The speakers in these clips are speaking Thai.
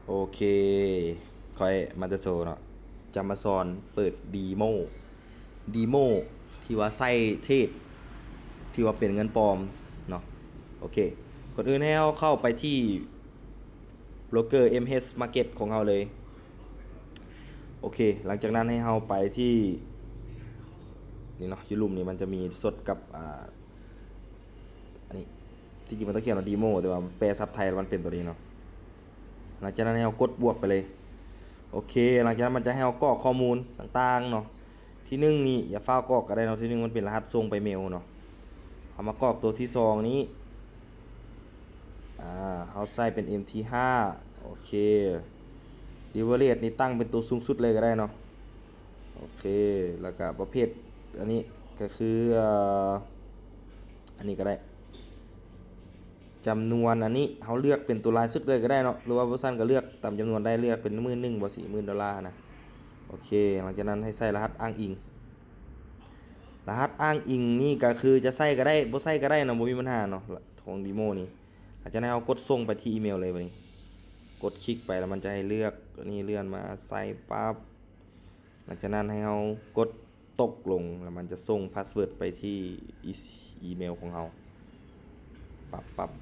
โอเคคอยมาจะโซเนาะจะมาสอนเปิดดีโมที่ว่าไส้เทศที่ว่าเป็นเงินปลอมเนาะโอเคก่อนอื่นให้เราเข้าไปที่โบรกเกอร์ MH Market ของเราเลยโอเคหลังจากนั้นให้เราไปที่นี่เนาะยูรูมนี่มันจะมีสดกับอันนี้ที่จริงมันต้องเขียนว่าดีโมแต่ว่าแปลซับไทยมันเป็นตัวนี้เนาะหลังจากนั้นให้เรากดบวกไปเลย โอเคหลังจากนั้นมันจะให้เรากรอกข้อมูลต่างๆเนาะที่หนึ่งนี่อย่าฟ้าวกรอกก็ได้เนาะที่หนึ่งมันเป็นรหัสส่งไปเมลเนาะเอามากรอกตัวที่สองนี้เขาใส่เป็น MT5 โอเค Leverage นี่ตั้งเป็นตัวสูงสุดเลยก็ได้เนาะโอเคแล้วก็ประเภทอันนี้ก็คืออันนี้ก็ได้จำนวนอันนี้เขาเลือกเป็นตัวลายสุดเลยก็ได้เนาะหรือว่าบริษัทก็เลือกตามจำนวนได้เลือกเป็น11,000บ่$40,000นะโอเคหลังจากนั้นให้ใส่รหัสอ้างอิงรหัสอ้างอิงนี่ก็คือจะใส่ก็ได้บ่ใส่ก็ได้เนาะบ่มีปัญหาเนาะของดีโมนี่หลังจากนั้นเอากดส่งไปที่อีเมลเลยบัดนี้กดคลิกไปแล้วมันจะให้เลือกนี่เลื่อนมาใส่ปั๊บหลังจากนั้นให้เรากดตกลงแล้วมันจะส่งพาสเวิร์ดไปที่อีเมลของเรา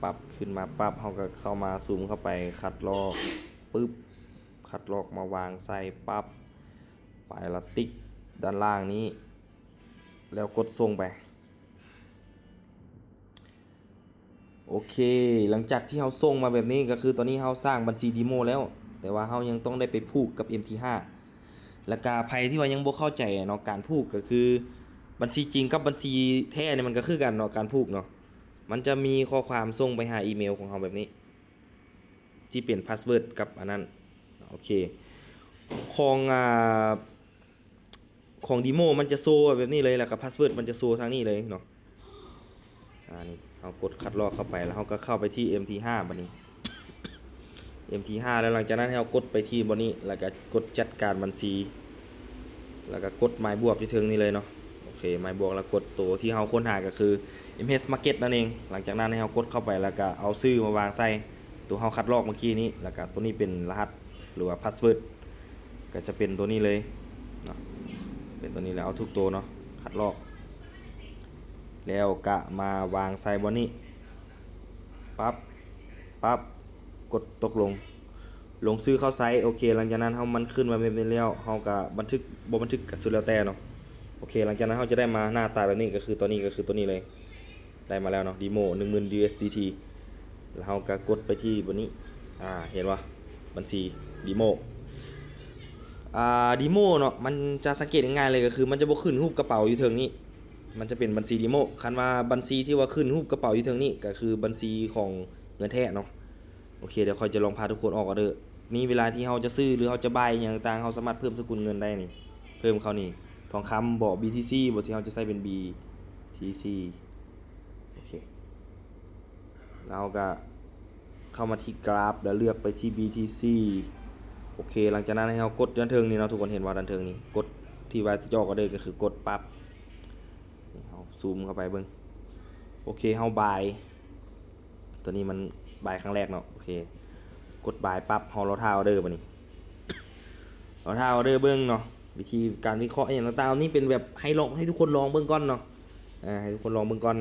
ปับขึ้นมาปั๊บเราก็เข้ามาซูมเข้าไปคัดลอกปึ๊บคัดลอกมาวางใส่ปั๊บไปละติ๊กด้านล่างนี้แล้วกดส่งไปโอเคหลังจากที่เราส่งมาแบบนี้ก็คือตอนนี้เราสร้างบัญชีดีโมแล้วแต่ว่าเรายังต้องได้ไปผูกกับ MT5 และกาภัยที่ว่ายังบ่เข้าใจเนาะการผูกก็คือบัญชีจริงกับบัญชีแท้เนี่ยมันก็คือกันเนาะการผูกเนาะมันจะมีข้อความส่งไปหาอีเมลของเราแบบนี้ที่เปลี่ยนพาสเวิร์ดกับอันนั้นโอเคของของดีโมมันจะโซแบบนี้เลยแล้วกับพาสเวิร์ดมันจะโซทางนี้เลยเนาะนี่เอากดคัดลอกเข้าไปแล้วเราก็เข้าไปที่ MT5 บัดนี้ MT5 แล้วหลังจากนั้นให้เรากดไปที่บนนี้แล้วก็กดจัดการบัญชีแล้วก็กดไม้บวกที่ถึงนี่เลยเนาะโอเคไม้บวกแล้วกดตัวที่เราค้นหาก็คือ MH Market นั่นเองหลังจากนั้นให้เรากดเข้าไปแล้วก็เอาชื่อมาวางใส่ตัวเราคัดลอกเมื่อกี้นี้แล้วก็ตัวนี้เป็นรหัสหรือว่าพาสเวิร์ดก็จะเป็นตัวนี้เลยเนาะเป็นตัวนี้แล้วเอาทุกตัวเนาะคัดลอกแล้วก็มาวางใส่บนนี้ปั๊บกดตกลงซื้อเข้าไซต์โอเคหลังจากนั้นมันขึ้นมาเป็นแล้วเราก็บันทึกบ่บันทึกก็สุดแล้วแต่เนาะโอเคหลังจากนั้นเราจะได้มาหน้าตาแบบนี้ก็คือตัวนี้เลยได้มาแล้วเนาะดีโม 10,000 USDT แล้วเราก็กดไปที่บนนี้เห็นว่าบัญชีดีโมดีโมเนาะมันจะสังเกตง่ายๆเลยก็คือมันจะบ่ขึ้นรูปกระเป๋าอยู่เทิงนี้มันจะเป็นบัญชีดีโมคันว่าบัญชีที่ว่าขึ้นรูปกระเป๋าอยู่เทิงนี้ก็คือบัญชีของเงินแท้เนาะโอเคเดี๋ยวค่อยจะลองพาทุกคนออกออเดอร์นี่เวลาที่เราจะซื้อหรือเราจะบายอย่างต่างเราสามารถเพิ่มสกุลเงินได้นี่เพิ่มเขานี่ทองคำบอก BTC บอกสิเราจะใส่เป็น BTC โอเคเราก็เข้ามาที่กราฟแล้วเลือกไปที่ BTC โอเคหลังจากนั้นให้เรากดด้านเทิงนี่เนาะทุกคนเห็นว่าด้านเทิงนี่กดที่ว่าจะออกออเดอร์ก็คือกดปั๊บนี่เราซูมเข้าไปเบิ่งโอเคเราบายตัวนี้มันบายครั้งแรกเนาะโอเคกดบายปั๊บเราท่าออเดอร์บัดนี้เราท่าออเดอร์เบิ่งเนาะวิธีการวิเคราะห์อย่างต่างๆนี่เป็นแบบให้ลองให้ทุกคนลองเบิ่งก่อนเนาะให้ทุกคนลองเบิ่งก่อน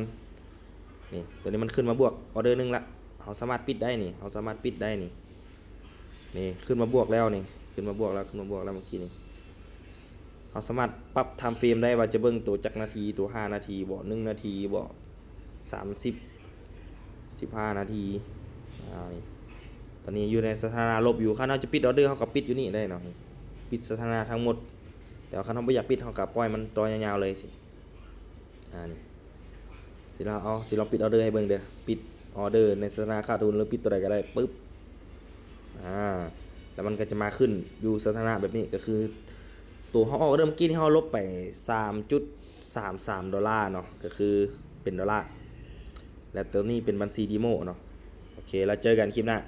นี่ตัวนี้มันขึ้นมาบวกออเดอร์นึงละเราสามารถปิดได้นี่เราสามารถปิดได้นี่ขึ้นมาบวกแล้วนี่ขึ้นมาบวกแล้วเมื่อกี้นี่เราสามารถปรับไทม์เฟรมได้ว่าจะเบิ่งตัวจักนาทีตัว5นาทีบ่1นาทีบ่30 15นาทีนี่ตอนนี้อยู่ในสถานะลบอยู่คันเราจะปิดออเดอร์เขาก็ปิดอยู่นี่ได้เนาะนี่ปิดสถานะทั้งหมดแต่คันเราบ่อยากปิดเขาก็ปล่อยมันต่อยาวๆเลยสินี่สิเราปิดออเดอร์ให้เบิ่งเด้อปิดออเดอร์ในสถานะขาดทุนหรือปิดตัวใดก็ได้ปึ๊บแล้วมันก็จะมาขึ้นอยู่สถานะแบบนี้ก็คือตัวเขาออกเริ่มกี้ที่เขาลบไป $3.33 เนาะก็คือเป็นดอลลาร์และตัวนี้เป็นบัญชีดีโมเนาะโอเคแล้วเจอกันคลิปหน้า